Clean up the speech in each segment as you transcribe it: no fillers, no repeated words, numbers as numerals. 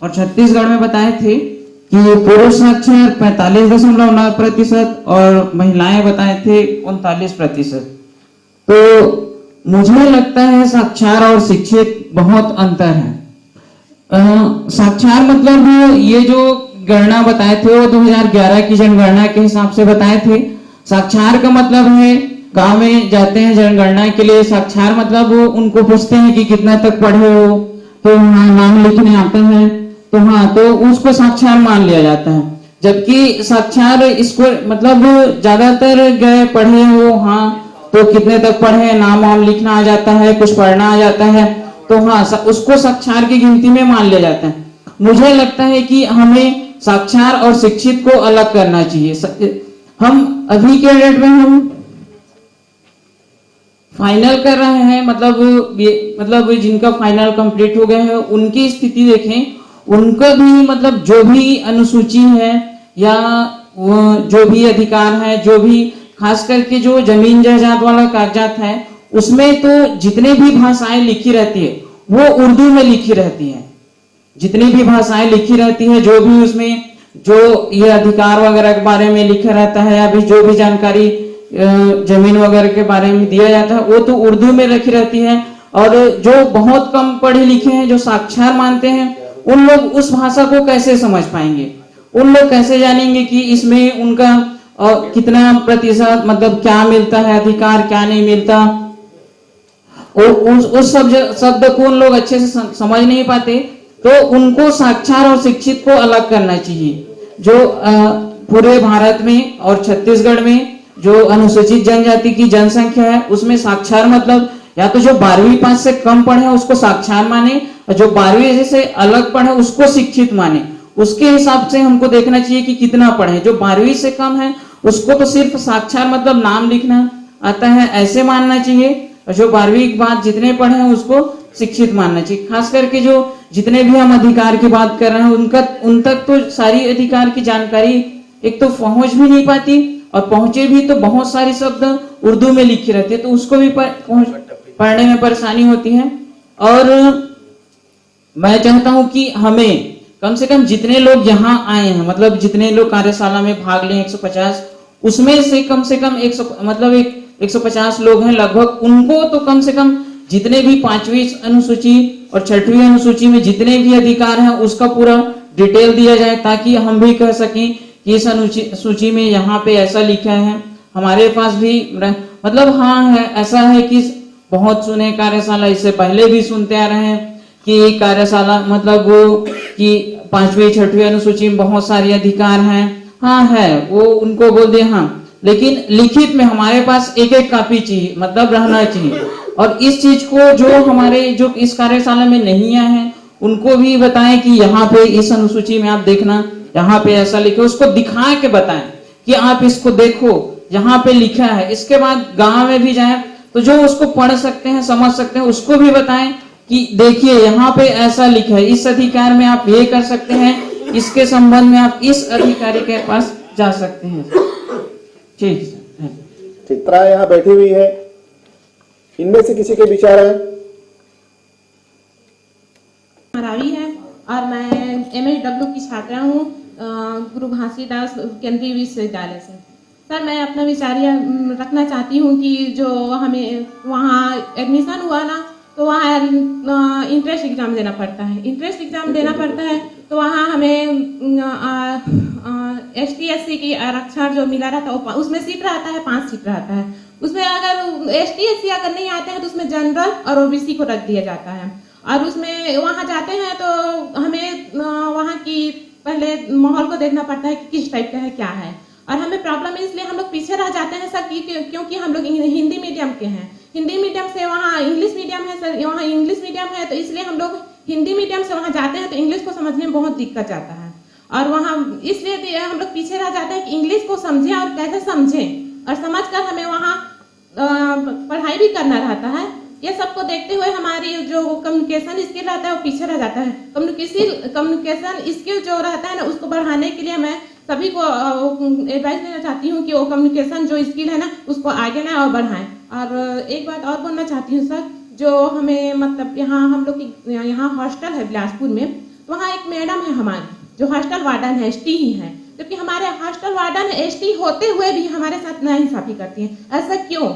और छत्तीसगढ़ में बताए थे कि पुरुष साक्षर 45.9% और महिलाएं बताए थे 39%। तो मुझे लगता है साक्षर और शिक्षित बहुत अंतर है। साक्षर मतलब ये जो गणना बताए थे वो 2011 की जनगणना के हिसाब से बताए थे। साक्षर का मतलब है गांव में जाते हैं जनगणना के लिए, साक्षर मतलब वो उनको पूछते हैं कि कितना तक पढ़े हो, तो हाँ नाम लिखने आता है, तो हाँ तो उसको साक्षर मान लिया जाता है। जबकि साक्षर इसको मतलब ज्यादातर गए पढ़े हो, हाँ तो कितने तक पढ़े, नाम वाम लिखना आ जाता है, कुछ पढ़ना आ जाता है, तो हाँ उसको साक्षर की गिनती में मान लिया जाता है। मुझे लगता है कि हमें साक्षर और शिक्षित को अलग करना चाहिए। हम अभी के डेट में हम फाइनल कर रहे हैं, मतलब जिनका फाइनल कंप्लीट हो गए हैं उनकी स्थिति देखें, उनका भी मतलब जो भी अनुसूची है या जो भी अधिकार है, जो भी खास करके जो जमीन जायदाद वाला कागजात है, उसमें तो जितने भी भाषाएं लिखी रहती है वो उर्दू में लिखी रहती है। जितनी भी भाषाएं लिखी रहती है, जो भी उसमें जो ये अधिकार वगैरह के बारे में लिखा रहता है या भी जो भी जानकारी जमीन वगैरह के बारे में दिया जाता है वो तो उर्दू में लिखी रहती है। और जो बहुत कम पढ़े लिखे हैं, जो साक्षर मानते हैं, उन लोग उस भाषा को कैसे समझ पाएंगे? उन लोग कैसे जानेंगे कि इसमें उनका कितना प्रतिशत मतलब क्या मिलता है अधिकार, क्या नहीं मिलता? उस शब्द को उन लोग अच्छे से समझ नहीं पाते। तो उनको साक्षर और शिक्षित को अलग करना चाहिए। जो पूरे भारत में और छत्तीसगढ़ में जो अनुसूचित जनजाति की जनसंख्या है उसमें साक्षर मतलब या तो जो 12वीं पास से कम पढ़े उसको साक्षर माने, और जो 12वीं से अलग पढ़े उसको शिक्षित माने। उसके हिसाब से हमको देखना चाहिए कि कितना पढ़े। जो 12वीं से कम है उसको तो सिर्फ साक्षर मतलब नाम लिखना आता है ऐसे मानना चाहिए, और जो 12वीं के बाद जितने पढ़े हैं उसको शिक्षित मानना चाहिए। खास करके जो जितने भी हम अधिकार की बात कर रहे हैं उन तक तो सारी अधिकार की जानकारी एक तो पहुंच भी नहीं पाती, और पहुंचे भी तो बहुत सारे शब्द उर्दू में लिखी रहती है, तो उसको भी पढ़ने में परेशानी होती है। और मैं चाहता हूं कि हमें कम से कम जितने लोग यहाँ आए हैं, मतलब जितने लोग कार्यशाला में भाग लें 150, उसमें से कम 150 लोग हैं लगभग, उनको तो कम से कम जितने भी 5वीं अनुसूची और 6वीं अनुसूची में जितने भी अधिकार हैं उसका पूरा डिटेल दिया जाए, ताकि हम भी कह सकें कि इस अनुसूची में यहाँ पे ऐसा लिखा है। हमारे पास भी मतलब हाँ है, ऐसा है कि बहुत सुने कार्यशाला, इससे पहले भी सुनते आ रहे हैं कि कार्यशाला मतलब वो कि 5वीं 6वीं अनुसूची में बहुत सारे अधिकार हैं। हाँ है, वो उनको बोल दे हाँ, लेकिन लिखित में हमारे पास एक एक कॉपी चाहिए, मतलब रहना चाहिए। और इस चीज को जो हमारे जो इस कार्यशाला में नहीं आए हैं उनको भी बताएं कि यहाँ पे इस अनुसूची में आप देखना यहाँ पे ऐसा लिखे, उसको दिखा के बताएं कि आप इसको देखो यहाँ पे लिखा है। इसके बाद गांव में भी जाएं तो जो उसको पढ़ सकते हैं समझ सकते हैं उसको भी बताएं कि देखिए यहाँ पे ऐसा लिखा है, इस अधिकार में आप ये कर सकते हैं, इसके संबंध में आप इस अधिकारी के पास जा सकते हैं। ठीक चित्रा यहाँ बैठी हुई है, इनमें से किसी के विचार है? रावी है और मैं MSW की छात्रा हूँ गुरु घासीदास केंद्रीय विश्वविद्यालय से। सर मैं अपना विचार यह रखना चाहती हूँ कि जो हमें वहाँ एडमिशन हुआ ना, तो वहाँ इंट्रेंस एग्जाम देना पड़ता है। इंट्रेंस एग्जाम देना पड़ता है तो वहाँ हमें ST SC की आरक्षण जो मिला रहता है उसमें सीट रहता है, 5 सीट रहता है। उसमें अगर ST SC अगर नहीं आते हैं तो उसमें जनरल और OBC को रख दिया जाता है। और उसमें वहाँ जाते हैं तो हमें वहाँ की पहले माहौल को देखना पड़ता है कि किस टाइप का है, क्या है। और हमें प्रॉब्लम है इसलिए हम लोग पीछे रह जाते हैं सर, क्योंकि हम लोग हिंदी मीडियम के हैं। हिंदी मीडियम से वहाँ इंग्लिश मीडियम है सर, वहाँ इंग्लिश मीडियम है, तो इसलिए हम लोग हिंदी मीडियम से वहाँ जाते हैं तो इंग्लिश को समझने में बहुत दिक्कत जाता है। और वहाँ इसलिए हम लोग पीछे रह जाते हैं कि इंग्लिश को समझें और कैसे समझें, और समझ कर हमें वहाँ पढ़ाई भी करना रहता है। ये सबको देखते हुए हमारी जो कम्युनिकेशन स्किल रहता है वो पीछे रह जाता है। कम्युनिकेशन स्किल जो रहता है ना, उसको बढ़ाने के लिए मैं सभी को एडवाइस देना चाहती हूँ कि वो कम्युनिकेशन जो स्किल है ना उसको आगे ना और बढ़ाएं। और एक बात और बोलना चाहती हूँ सर, जो हमें मतलब यहाँ हम लोग यहाँ हॉस्टल है बिलासपुर में, तो वहाँ एक मैडम है हमारी जो हॉस्टल वार्डन है, एसटी ही है, जबकि हमारे हॉस्टल वार्डन एसटी होते हुए भी हमारे साथ नाइंसाफी करती हैं। ऐसा क्यों?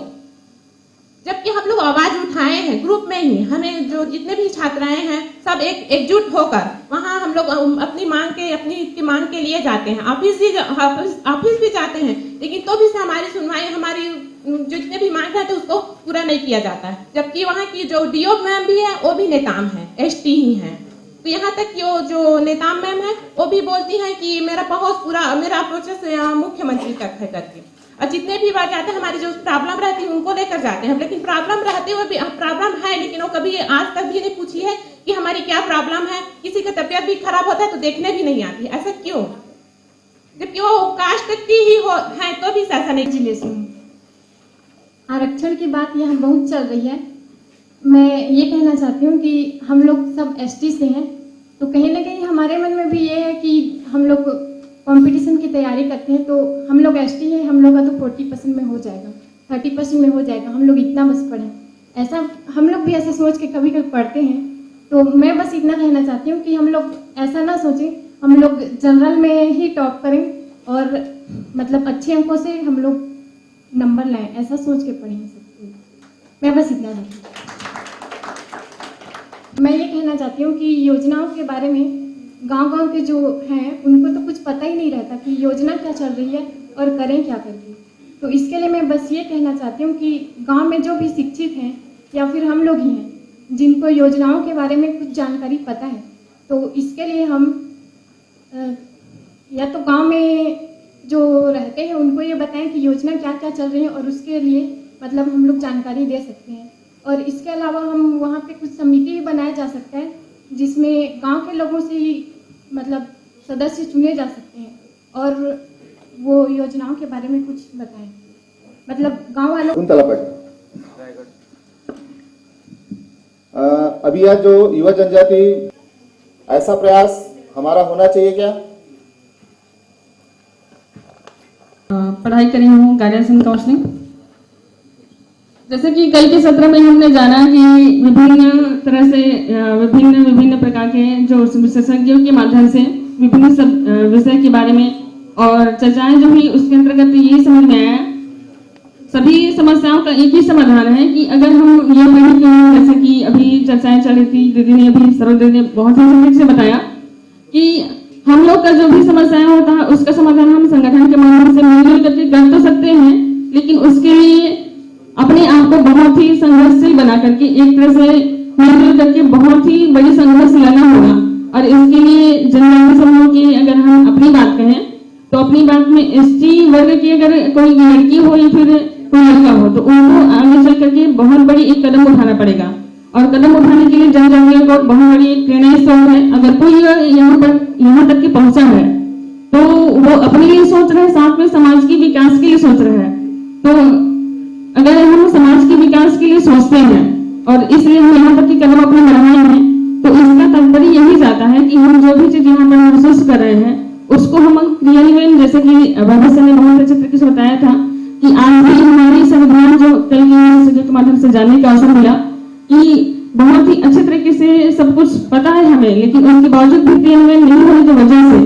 जबकि हम लोग आवाज उठाए हैं ग्रुप में ही, हमें जो जितने भी छात्राएं हैं सब एकजुट होकर वहाँ हम लोग अपनी मांग के लिए जाते हैं, ऑफिस भी जाते हैं, लेकिन तो भी से हमारी सुनवाई, हमारी जितने भी मांग रहते हैं उसको पूरा नहीं किया जाता है। जबकि वहाँ की जो डीओ मैम भी है वो भी नेताम है, एसटी ही है। तो यहाँ तक कि वो जो नेताम मैम है वो भी बोलती हैं कि मेरा प्रोसेस मुख्यमंत्री तक है करके। और जितने भी बार जाते हैं हमारी जो प्रॉब्लम रहती है उनको लेकर जाते हैं, लेकिन प्रॉब्लम रहते हुए भी प्रॉब्लम है, लेकिन वो कभी आज तक भी नहीं पूछी है कि हमारी क्या प्रॉब्लम है। किसी का तबियत भी खराब होता है तो देखने भी नहीं आती। ऐसा क्यों? जबकि वो कास्ट की ही है तो भी ऐसा नहीं। जिले से आरक्षण की बात यहाँ बहुत चल रही है। मैं ये कहना चाहती हूँ कि हम लोग सब एसटी से हैं, तो कहीं ना कहीं हमारे मन में भी ये है कि हम लोग कंपटीशन की तैयारी करते हैं, तो हम लोग एसटी हैं, हम लोग का तो 40% में हो जाएगा, 30% में हो जाएगा, हम लोग इतना बस पढ़ें। ऐसा हम लोग भी ऐसा सोच के कभी कभी पढ़ते हैं। तो मैं बस इतना कहना चाहती हूँ कि हम लोग ऐसा ना सोचें, हम लोग जनरल में ही टॉप करें और मतलब अच्छे अंकों से हम लोग नंबर लाएं, ऐसा सोच के पढ़ें सब। मैं बस इतना चाहती हूँ। मैं ये कहना चाहती हूँ कि योजनाओं के बारे में गांव-गांव के जो हैं उनको तो कुछ पता ही नहीं रहता कि योजना क्या चल रही है और करें क्या करके। तो इसके लिए मैं बस ये कहना चाहती हूँ कि गांव में जो भी शिक्षित हैं या फिर हम लोग ही हैं जिनको योजनाओं के बारे में कुछ जानकारी पता है, तो इसके लिए हम या तो गांव में जो रहते हैं उनको ये बताएं कि योजना क्या क्या चल रही है और उसके लिए मतलब हम लोग जानकारी दे सकते हैं। और इसके अलावा हम वहाँ पे कुछ समिति भी बनाया जा सकता है जिसमें गांव के लोगों से ही मतलब सदस्य चुने जा सकते हैं और वो योजनाओं के बारे में कुछ बताएं, मतलब गांव वालों। कुंतला पाटिल, अभी आज जो युवा जनजाति, ऐसा प्रयास हमारा होना चाहिए क्या? पढ़ाई करी हूँ गाइडेंस एंड काउंसलिंग। जैसे कि कल के सत्र में हमने जाना कि विभिन्न तरह से विभिन्न प्रकार के जो विशेषज्ञों के माध्यम से विभिन्न विषय के बारे में और चर्चाएं जो हुई उसके अंतर्गत ये समझ में आया सभी समस्याओं का एक ही समाधान है कि अगर हम ये पढ़े कि जैसे कि अभी चर्चाएं चल रही थी, दीदी ने अभी सरल दीदी ने बहुत ही सटीक से बताया कि हम लोग का जो भी समस्याएं होता है उसका समाधान हम संगठन के माध्यम से मिलजुल करके कर तो सकते हैं, लेकिन उसके लिए अपने आप को बहुत ही संघर्षशील बना करके एक तरह से मिलजुल करके बहुत ही बड़ी संघर्ष लड़ना होगा। और इसके लिए जनजातीय समूह की अगर हम अपनी बात कहें तो अपनी बात में एसटी वर्ग की अगर कोई लड़की हो या फिर कोई लड़का हो तो उनको आगे चल करके बहुत बड़ी एक कदम उठाना पड़ेगा। और कदम उठाने के लिए जनजातियों को बहुत बड़ी एक प्रेरणा स्रोत है। अगर कोई यहाँ तक की पहुंचा है तो वो अपने लिए सोच रहे हैं, साथ में समाज के विकास के लिए सोच रहे हैं। तो अगर हम समाज के विकास के लिए सोचते हैं और इसलिए हम यहाँ तक की कदम अपने बढ़ाए हैं तो इसका तात्पर्य यही जाता है कि हम जो भी चीज यहाँ पर महसूस कर रहे हैं उसको हम क्रियान्वयन, जैसे कि भविष्य ने बहुत अच्छे तरीके से बताया था कि आज भी हमारी संविधान जो कल के माध्यम से जानने का अवसर मिला कि बहुत ही अच्छे तरीके से सब कुछ पता है हमें, लेकिन उसके बावजूद भी क्रियान्वयन नहीं होने की वजह से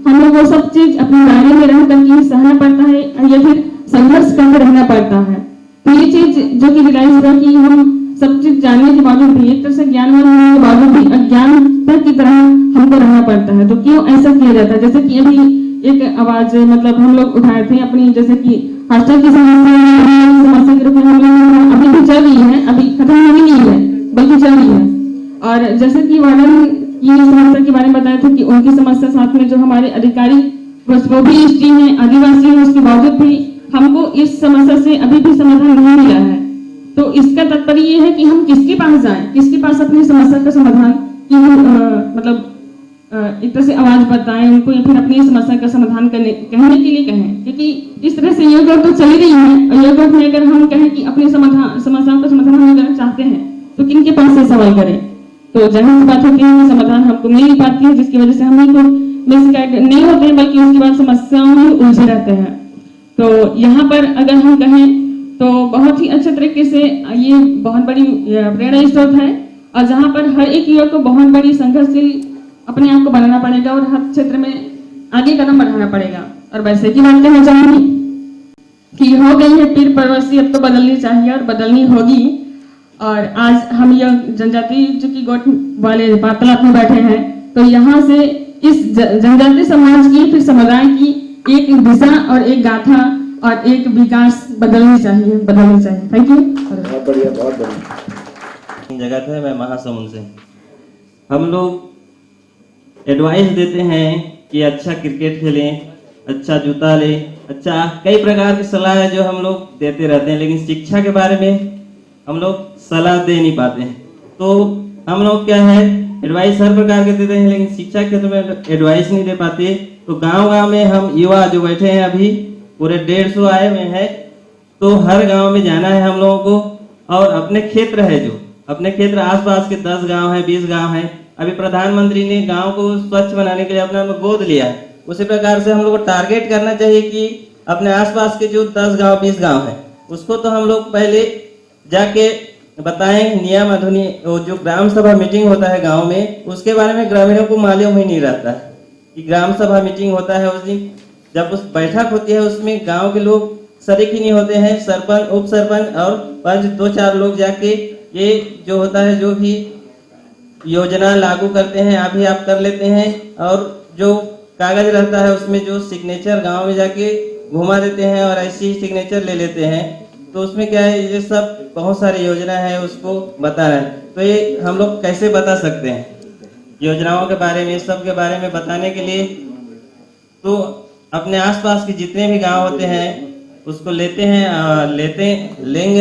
हमें वो सब चीज अपने दायरे में रह करके सहना पड़ता है या फिर संघर्ष करके रहना पड़ता है। तो ये चीज जो कि रिलाइज हुआ कि हम सब चीज जानने के बावजूद भी एक तरह से ज्ञानवान होने के बावजूद भी अज्ञान की तरह हमको रहना पड़ता है। तो क्यों ऐसा किया जाता है? जैसे कि अभी एक आवाज मतलब हम लोग उठाए थे अपनी, जैसे कि हॉस्टल की समस्या के रूप में हम लोग अभी भी चल रही है, अभी खत्म हुई नहीं है बल्कि चल रही है। और जैसे कि वार्डन की समस्या के बारे में बताया था कि उनकी समस्या, साथ में जो हमारे अधिकारी वो भी एसटी हैं, आदिवासी हैं, उसके बावजूद भी हमको इस समस्या से अभी भी समाधान नहीं मिला है। तो इसका तात्पर्य ये है कि हम किसके पास जाएं, किसके पास अपनी समस्या का समाधान की मतलब एक तरह से आवाज बताएं उनको या फिर अपनी समस्या का समाधान कहने के लिए कहें, क्योंकि इस तरह से ये तो चली रही है। और ये में अगर हम कहें कि अपनी समस्याओं का समाधान हम अगर चाहते हैं तो किनके पास से सवाल करें? तो जाहिर सी बात होती है कि समाधान हमको मिल नहीं पाती है, जिसकी वजह से हम ही को मिसगाइड नहीं होते हैं बल्कि उसके बाद समस्याओं में उलझे रहते हैं। तो यहाँ पर अगर हम कहें तो बहुत ही अच्छे तरीके से ये बहुत बड़ी प्रेरणा स्रोत है और जहाँ पर हर एक युवक को बहुत बड़ी संघर्षशील अपने आप को बनाना पड़ेगा और हर क्षेत्र में आगे कदम बढ़ाना पड़ेगा। और वैसे की बात कहना चाहूंगी कि हो गई है पीर परवसी, अब तो बदलनी चाहिए और बदलनी होगी। और आज हम यह जनजाति जो कि गोट वाले वार्तालाप में बैठे हैं, तो यहाँ से इस जनजाति समाज की फिर समुदाय की एक दिशा और एक गाथा और एक विकास बदलनी चाहिए। Thank you. बहुत बढ़िया, बहुत बढ़िया। जगत है, मैं महासमुंद से। हम लोग एडवाइस देते हैं कि अच्छा क्रिकेट खेलें, अच्छा जूता लें, अच्छा कई प्रकार की सलाह है जो हम लोग देते रहते हैं, लेकिन शिक्षा के बारे में हम लोग सलाह दे नहीं पाते हैं। तो हम लोग क्या है, एडवाइस हर प्रकार के देते हैं, लेकिन शिक्षा के क्षेत्र में एडवाइस नहीं दे पाते। तो गांव-गांव में हम युवा जो बैठे हैं अभी पूरे 150 आए हुए हैं, तो हर गांव में जाना है हम लोगों को। और अपने क्षेत्र है जो अपने क्षेत्र आसपास के 10 गांव है, 20 गांव है, अभी प्रधानमंत्री ने गांव को स्वच्छ बनाने के लिए अपना गोद लिया है। उसी प्रकार से हम लोग को टारगेट करना चाहिए कि अपने आसपास के जो 10 गांव 20 गांव है उसको तो हम लोग पहले जाके बताएं। नियम अधुनियम जो ग्राम सभा मीटिंग होता है गांव में, उसके बारे में ग्रामीणों को मालूम ही नहीं रहता है कि ग्राम सभा मीटिंग होता है। उस दिन जब उस बैठक होती है उसमें गांव के लोग शरीक ही नहीं होते हैं। सरपंच, उप सरपंच और पंच 2-4 लोग जाके ये जो होता है जो भी योजना लागू करते हैं अभी आप कर लेते हैं, और जो कागज रहता है उसमें जो सिग्नेचर गांव में जाके घुमा देते हैं और ऐसी ही सिग्नेचर ले लेते हैं। तो उसमें क्या है, ये सब बहुत सारी योजना है उसको बता रहे हैं। तो ये हम लोग कैसे बता सकते हैं योजनाओं के बारे में, सब के बारे में बताने के लिए तो अपने आसपास के जितने भी गांव होते हैं उसको लेंगे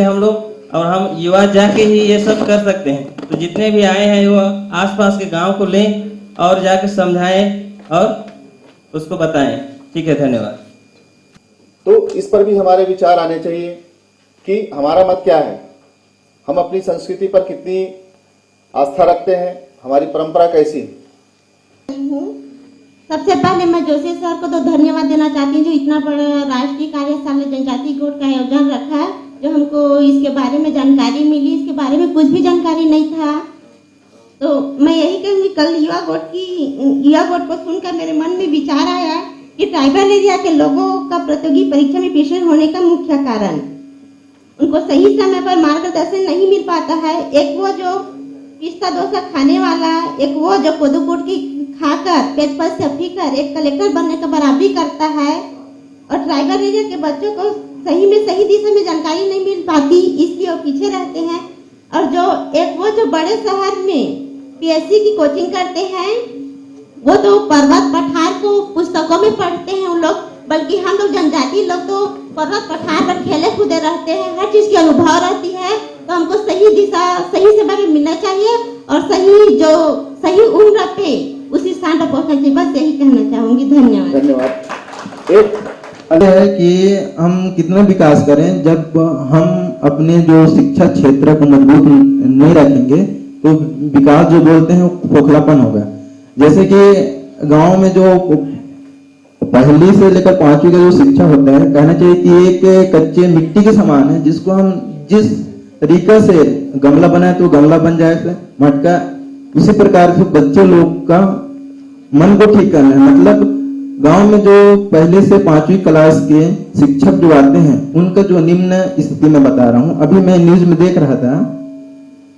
हम लोग, और हम युवा जाके ही ये सब कर सकते हैं। तो जितने भी आए हैं वो आसपास के गांव को लें और जाके समझाएं और उसको बताएं। ठीक है, धन्यवाद। तो इस पर भी हमारे विचार आने चाहिए कि हमारा मत क्या है, हम अपनी संस्कृति पर कितनी आस्था रखते हैं, हमारी परंपरा कैसी है। सबसे पहले मैं जोशी सर को तो धन्यवाद देना चाहती हूँ जो इतना बड़ा राष्ट्रीय कार्यशाला जनजाति गोट का आयोजन रखा है, जो हमको इसके बारे में जानकारी मिली। इसके बारे में कुछ भी जानकारी नहीं था। तो मैं यही कहूँगी, कल युवा गोट को सुनकर मेरे मन में विचार आया कि ट्राइबल एरिया के लोगों का प्रतियोगी परीक्षा में पीछे होने का मुख्य कारण उनको सही समय पर मार्गदर्शन नहीं मिल पाता है। एक वो जो पिस्ता डोसा खाने वाला, एक वो जो कोदो कूट की खाकर पेट पर सफी कर एक कलेक्टर बनने का बराबरी करता है। और ट्राइबल एरिया के बच्चों को सही में सही दिशा में जानकारी नहीं मिल पाती, इसलिए वो पीछे रहते हैं। और जो एक वो जो बड़े शहर में पीएससी की कोचिंग करते हैं, वो तो पर्वत पठार को पुस्तकों में पढ़ते हैं उन लोग, बल्कि हम लोग जनजाति लोग तो पर्वत पठार पर खेले कूदे रहते हैं, हर चीज की अनुभव रहती है। तो हमको सही दिशा सही समय में मिलना चाहिए और सही उम्र पे उसी स्थान पर पहुंचना चाहिए। बस यही कहना चाहूंगी। धन्यवाद। धन्यवाद। एक है कि हम कितना विकास करें, जब हम अपने जो शिक्षा क्षेत्र को मजबूत नहीं रखेंगे तो विकास जो बोलते हैं वो खोखलापन होगा। जैसे कि गांव में जो पहली से लेकर 5वीं का जो शिक्षा होता है, कहना चाहिए कि एक कच्चे मिट्टी के समान है, जिसको हम जिस तरीका से गमला बनाए तो गमला बन जाए से मटका, उसी प्रकार से बच्चे लोग का मन को ठीक करना है। मतलब गांव में जो पहले से 5वीं क्लास के शिक्षक जो आते हैं उनका जो निम्न स्थिति में बता रहा हूँ। अभी मैं न्यूज में देख रहा था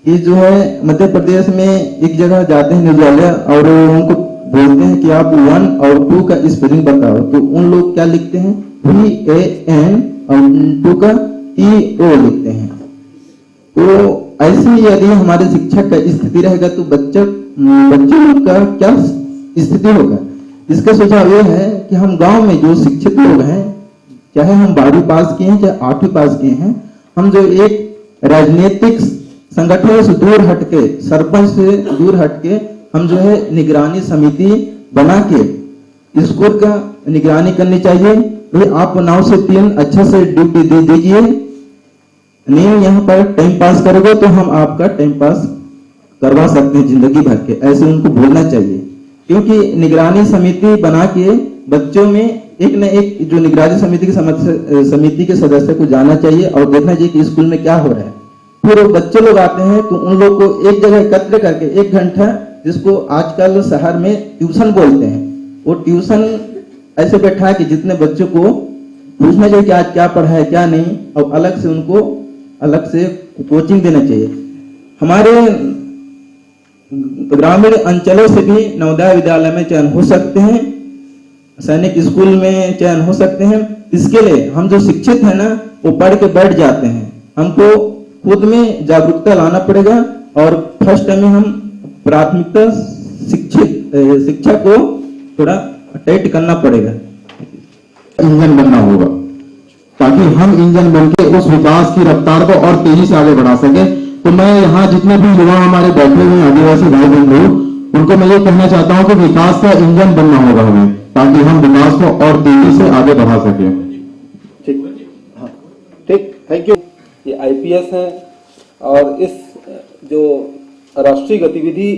कि जो है मध्य प्रदेश में एक जगह जाते हैं न्यूज वाले और उनको बोलते हैं कि आप 1 और 2 का स्पेलिंग बताओ, तो उन लोग क्या लिखते हैं, VAN और 2 का TO लिखते हैं। तो ऐसी यदि हमारे शिक्षक का स्थिति रहेगा तो बच्चे लोग का क्या स्थिति होगा। इसका सुझाव यह है कि हम गांव में जो शिक्षित लोग हैं, चाहे हम 12वीं पास किए हैं चाहे 8वीं पास किए हैं, हम जो एक राजनीतिक संगठन से दूर हटके, सरपंच से दूर हटके हम जो है निगरानी समिति बना के स्कूल का निगरानी करनी चाहिए। भाई आप 9 से 3 अच्छा से ड्यूटी दे दीजिए, नहीं यहाँ पर टाइम पास करोगे तो हम आपका टाइम पास करवा सकते हैं जिंदगी भर के, ऐसे उनको बोलना चाहिए। क्योंकि निगरानी समिति बना के बच्चों में एक न एक जो निगरानी समिति के सदस्य को जाना चाहिए और देखना चाहिए कि स्कूल में क्या हो रहा है। फिर बच्चे लोग आते हैं तो उन लोग को एक जगह एकत्र करके 1 घंटा जिसको आजकल शहर में ट्यूशन बोलते हैं, वो ट्यूशन ऐसे बैठा है कि जितने बच्चों को पूछना चाहिए कि आज क्या पढ़ा है क्या नहीं, और अलग से उनको अलग से कोचिंग देना चाहिए। हमारे ग्रामीण अंचलों से भी नवोदय विद्यालय में चयन हो सकते हैं, सैनिक स्कूल में चयन हो सकते हैं। इसके लिए हम जो शिक्षित हैं ना, वो पढ़ के बैठ जाते हैं। हमको खुद में जागरूकता लाना पड़ेगा और फर्स्ट टाइम में हम प्राथमिकता शिक्षा को थोड़ा टाइट करना पड़ेगा। इंजन बनना होगा ताकि हम इंजन बनके उस विकास की रफ्तार को और तेजी से आगे बढ़ा सके। तो मैं यहाँ जितने भी युवा हमारे बैठे हुए आदिवासी भाई बहन लोग, उनको मैं ये कहना चाहता हूँ कि विकास का इंजन बनना होगा हमें, ताकि हम विकास को और तेजी से आगे बढ़ा सके। ठीक, थैंक यू। ये आईपीएस हैं और इस जो राष्ट्रीय गतिविधि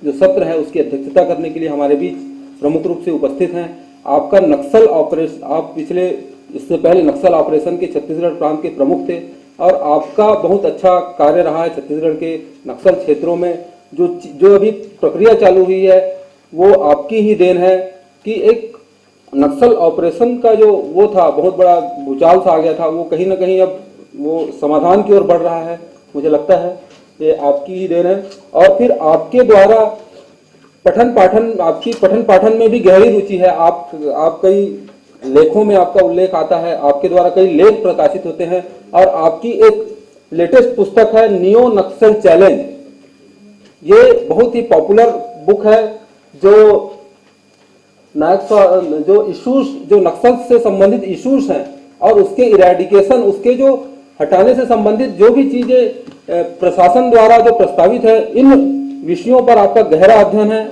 जो सत्र है उसकी अध्यक्षता करने के लिए हमारे बीच प्रमुख रूप से उपस्थित हैं। आपका नक्सल ऑपरेशन, आप इससे पहले नक्सल ऑपरेशन के छत्तीसगढ़ प्रांत के प्रमुख थे और आपका बहुत अच्छा कार्य रहा है छत्तीसगढ़ के नक्सल क्षेत्रों में। जो अभी प्रक्रिया चालू हुई है वो आपकी ही देन है कि एक नक्सल ऑपरेशन का जो वो था, बहुत बड़ा भूचाल सा आ गया था, वो कहीं ना कहीं अब वो समाधान की ओर बढ़ रहा है। मुझे लगता है ये आपकी ही देन है। और फिर आपके द्वारा आपकी पठन पाठन में भी गहरी रुचि है। आप कई लेखों में आपका उल्लेख आता है, आपके द्वारा कई लेख प्रकाशित होते हैं और आपकी एक लेटेस्ट पुस्तक है नियो नक्सल चैलेंज। ये बहुत ही पॉपुलर बुक है जो इश्यूज, जो नक्सल से संबंधित इश्यूज हैं और उसके इरेडिकेशन, उसके जो हटाने से संबंधित जो भी चीजें प्रशासन द्वारा जो प्रस्तावित है, इन विषयों पर आपका गहरा अध्ययन है।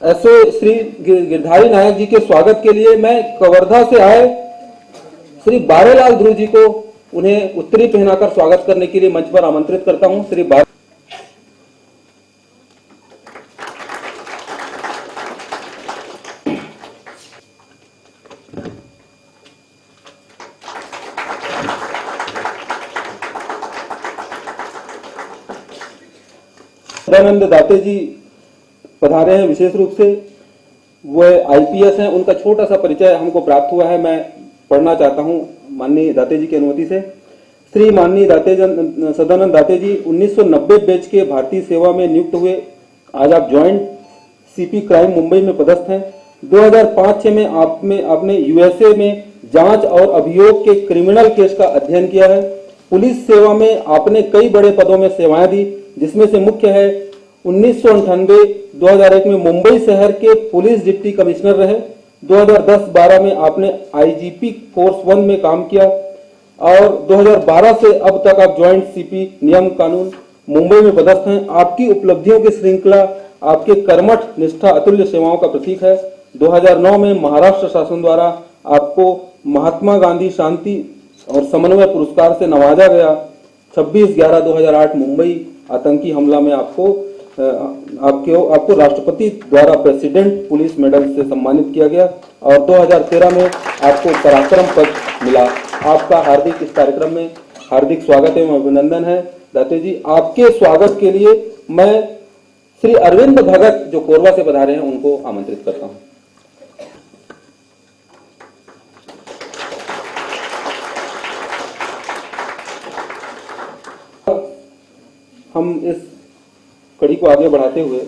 ऐसे श्री गिरधारी नायक जी के स्वागत के लिए मैं कवर्धा से आए श्री बारेलाल ध्रुव जी को, उन्हें उत्तरी पहनाकर स्वागत करने के लिए मंच पर आमंत्रित करता हूं। श्री सदानंद दाते जी पधारे हैं। विशेष रूप से वह आईपीएस हैं, उनका छोटा सा परिचय हमको प्राप्त हुआ है, मैं पढ़ना चाहता हूं माननीय दाते जी की अनुमति से। श्री माननीय सदानंद दाते जी 1990 बैच के भारतीय सेवा में नियुक्त हुए। आज आप ज्वाइंट सीपी क्राइम मुंबई में पदस्थ हैं। 2005-6 में आपने यूएसए में जांच और अभियोग के क्रिमिनल केस का अध्ययन किया है। पुलिस सेवा में आपने कई बड़े पदों में सेवाएं दी, जिसमें से मुख्य है 1998-2001 में मुंबई शहर के पुलिस डिप्टी कमिश्नर रहे। 2010-12 में आपने आईजीपी फोर्स 1 में काम किया और 2012 से अब तक आप ज्वाइंट सीपी नियम कानून मुंबई में पदस्थ हैं। आपकी उपलब्धियों की श्रृंखला आपके कर्मठ निष्ठा अतुल्य सेवाओं का प्रतीक है। 2009 में महाराष्ट्र शासन द्वारा आपको महात्मा गांधी शांति और समन्वय पुरस्कार से नवाजा गया। 26/11/2008 मुंबई आतंकी हमला में आपको राष्ट्रपति द्वारा प्रेसिडेंट पुलिस मेडल से सम्मानित किया गया और 2013 में आपको पराक्रम पद मिला। आपका हार्दिक इस कार्यक्रम में हार्दिक स्वागत एवं अभिनंदन है। दाते जी, आपके स्वागत के लिए मैं श्री अरविंद भगत जो कोरबा से पधारे हैं उनको आमंत्रित करता हूं। हम इस कड़ी को आगे बढ़ाते हुए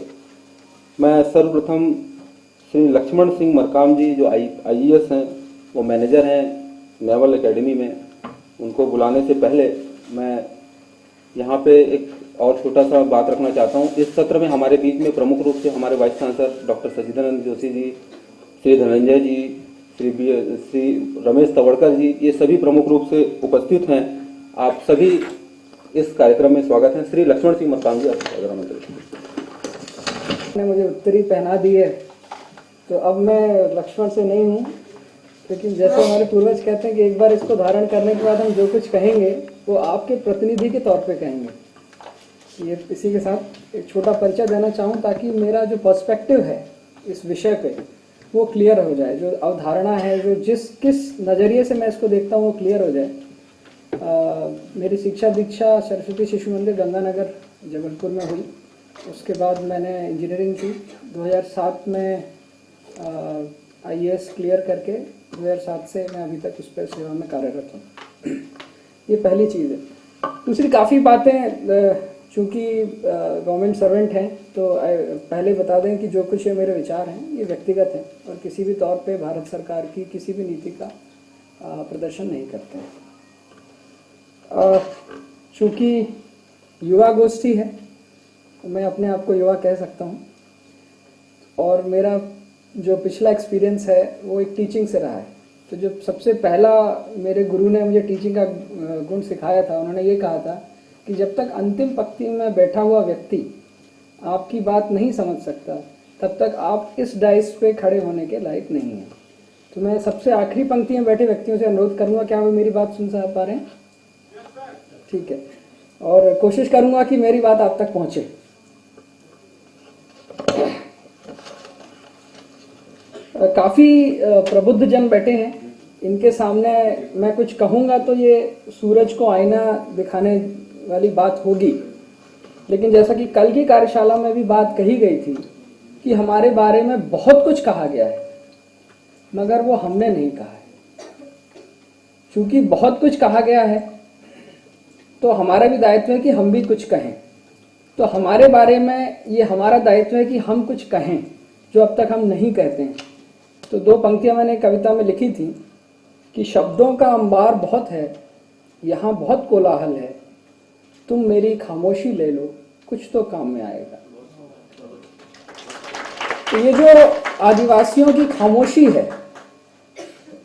मैं सर्वप्रथम श्री लक्ष्मण सिंह मरकाम जी जो आईएएस हैं, वो मैनेजर हैं नेवल एकेडमी में, उनको बुलाने से पहले मैं यहाँ पे एक और छोटा सा बात रखना चाहता हूँ। इस सत्र में हमारे बीच में प्रमुख रूप से हमारे vice chancellor doctor Sachidanand Joshi ji, Shri Dhananjay ji, Shri Ramesh Tawadkar ji, ये सभी प्रमुख रूप से उपस्थित हैं। आप सभी इस कार्यक्रम में स्वागत है। श्री लक्ष्मण सिंह मरकाम जी, ने मुझे उत्तरी पहना दी है तो अब मैं लक्ष्मण से नहीं हूँ, लेकिन जैसे हमारे पूर्वज कहते हैं कि एक बार इसको धारण करने के बाद हम जो कुछ कहेंगे वो आपके प्रतिनिधि के तौर पे कहेंगे। ये इसी के साथ एक छोटा परिचय देना चाहूँ ताकि मेरा जो पर्सपेक्टिव है इस विषय पे वो क्लियर हो जाए, जो अवधारणा है, जो किस नज़रिए से मैं इसको देखता हूँ वो क्लियर हो जाए। मेरी शिक्षा दीक्षा सरस्वती शिशु मंदिर गंगानगर जबलपुर में हुई उसके बाद मैंने इंजीनियरिंग की 2007 में IAS क्लियर करके 2007 से मैं अभी तक उस पर सेवा में कार्यरत हूँ। ये पहली चीज़ है। दूसरी काफ़ी बातें चूँकि गवर्नमेंट सर्वेंट हैं तो पहले बता दें कि जो कुछ ये मेरे विचार हैं ये व्यक्तिगत हैं और किसी भी तौर पे भारत सरकार की किसी भी नीति का प्रदर्शन नहीं करते हैं। चूँकि युवा गोष्ठी है तो मैं अपने आप को युवा कह सकता हूँ और मेरा जो पिछला एक्सपीरियंस है वो एक टीचिंग से रहा है। तो जो सबसे पहला मेरे गुरु ने मुझे टीचिंग का गुण सिखाया था, उन्होंने ये कहा था कि जब तक अंतिम पंक्ति में बैठा हुआ व्यक्ति आपकी बात नहीं समझ सकता तब तक आप इस डाइस पे खड़े होने के लायक नहीं हैं। तो मैं सबसे आखिरी पंक्ति में बैठे व्यक्तियों से अनुरोध करूंगा, क्या वो मेरी बात सुन पा रहे हैं? ठीक है, और कोशिश करूंगा कि मेरी बात आप तक पहुंचे। काफ़ी प्रबुद्ध जन बैठे हैं, इनके सामने मैं कुछ कहूँगा तो ये सूरज को आईना दिखाने वाली बात होगी, लेकिन जैसा कि कल की कार्यशाला में भी बात कही गई थी कि हमारे बारे में बहुत कुछ कहा गया है मगर वो हमने नहीं कहा है। चूँकि बहुत कुछ कहा गया है तो हमारा भी दायित्व है कि हम भी कुछ कहें। तो हमारे बारे में ये हमारा दायित्व है कि हम कुछ कहें जो अब तक हम नहीं कहते हैं। तो 2 पंक्तियां मैंने कविता में लिखी थी कि शब्दों का अंबार बहुत है, यहाँ बहुत कोलाहल है, तुम मेरी खामोशी ले लो, कुछ तो काम में आएगा। तो ये जो आदिवासियों की खामोशी है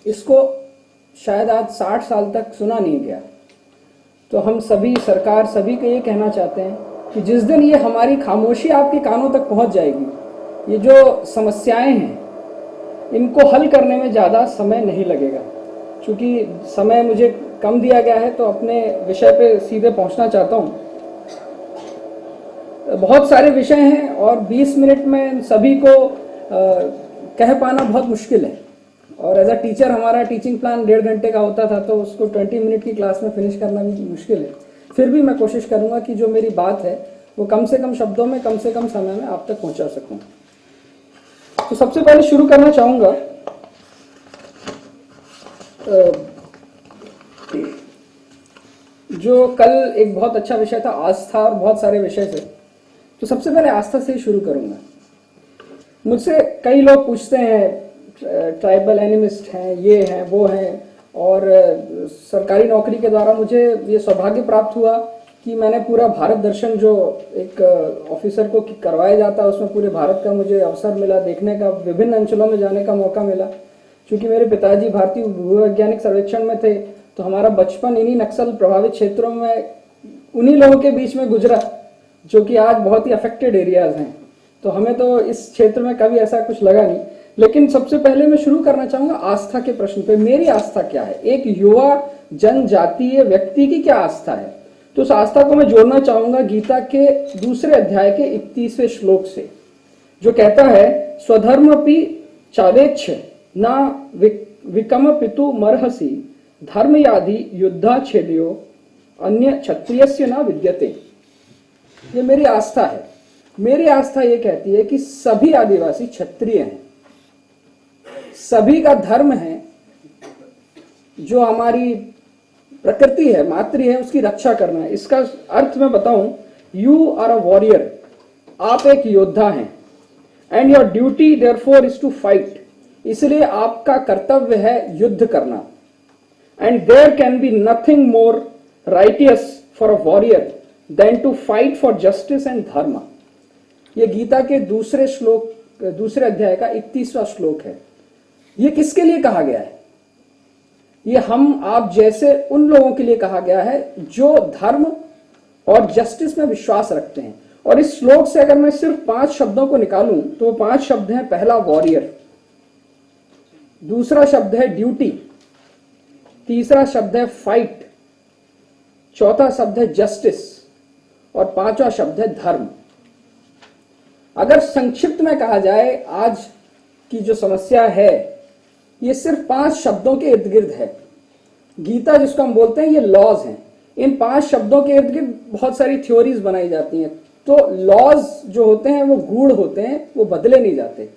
इसको शायद आज 60 साल तक सुना नहीं गया। तो हम सभी, सरकार सभी को ये कहना चाहते हैं कि जिस दिन ये हमारी खामोशी आपके कानों तक पहुंच जाएगी, ये जो समस्याएं हैं इनको हल करने में ज़्यादा समय नहीं लगेगा। क्योंकि समय मुझे कम दिया गया है तो अपने विषय पे सीधे पहुंचना चाहता हूं। बहुत सारे विषय हैं और 20 मिनट में सभी को कह पाना बहुत मुश्किल है और एज अ टीचर हमारा टीचिंग प्लान 1.5 घंटे का होता था तो उसको 20 मिनट की क्लास में फिनिश करना भी मुश्किल है। फिर भी मैं कोशिश करूंगा कि जो मेरी बात है वो कम से कम शब्दों में कम से कम समय में आप तक पहुंचा सकूं। तो सबसे पहले शुरू करना चाहूंगा जो कल एक बहुत अच्छा विषय था आस्था और बहुत सारे विषय से। तो सबसे पहले आस्था से ही शुरू करूंगा। मुझसे कई लोग पूछते हैं ट्राइबल एनिमिस्ट हैं, ये हैं, वो हैं, और सरकारी नौकरी के द्वारा मुझे ये सौभाग्य प्राप्त हुआ कि मैंने पूरा भारत दर्शन जो एक ऑफिसर को करवाया जाता है उसमें पूरे भारत का मुझे अवसर मिला देखने का, विभिन्न अंचलों में जाने का मौका मिला। क्योंकि मेरे पिताजी भारतीय भूवैज्ञानिक सर्वेक्षण में थे तो हमारा बचपन इन्हीं नक्सल प्रभावित क्षेत्रों में उन्हीं लोगों के बीच में गुजरा जो कि आज बहुत ही अफेक्टेड एरियाज हैं। तो हमें तो इस क्षेत्र में कभी ऐसा कुछ लगा नहीं। लेकिन सबसे पहले मैं शुरू करना चाहूंगा आस्था के प्रश्न पे। मेरी आस्था क्या है, एक युवा जनजातीय व्यक्ति की क्या आस्था है? तो उस आस्था को मैं जोड़ना चाहूंगा गीता के 2 अध्याय के 31वें श्लोक से, जो कहता है स्वधर्मपि चावेच्छ ना विकम पितु मर्हसि धर्मयादि युद्धाच्छेदयो अन्य क्षत्रियस्य ना विद्यते। ये मेरी आस्था है। मेरी आस्था ये कहती है कि सभी आदिवासी क्षत्रिय हैं, सभी का धर्म है, जो हमारी प्रकृति है, मातृ है, उसकी रक्षा करना है। इसका अर्थ मैं बताऊं, यू आर अ वॉरियर, आप एक योद्धा हैं, and your duty therefore is to fight, इसलिए आपका कर्तव्य है युद्ध करना। And there can be nothing more righteous for a warrior than to fight for justice and dharma. ये गीता के 2 अध्याय का 31वां श्लोक है। ये किसके लिए कहा गया है? ये हम आप जैसे उन लोगों के लिए कहा गया है जो धर्म और जस्टिस में विश्वास रखते हैं। और इस श्लोक से अगर मैं सिर्फ 5 शब्दों को निकालूं तो वो 5 शब्द हैं। पहला वॉरियर, दूसरा शब्द है ड्यूटी, तीसरा शब्द है फाइट, चौथा शब्द है जस्टिस और 5वां शब्द है धर्म। अगर संक्षिप्त में कहा जाए, आज की जो समस्या है ये सिर्फ 5 शब्दों के इर्द गिर्द है। गीता जिसको हम बोलते हैं ये लॉज हैं। इन 5 शब्दों के इर्द गिर्द बहुत सारी थ्योरीज बनाई जाती हैं, तो लॉज जो होते हैं वो गूढ़ होते हैं, वो बदले नहीं जाते।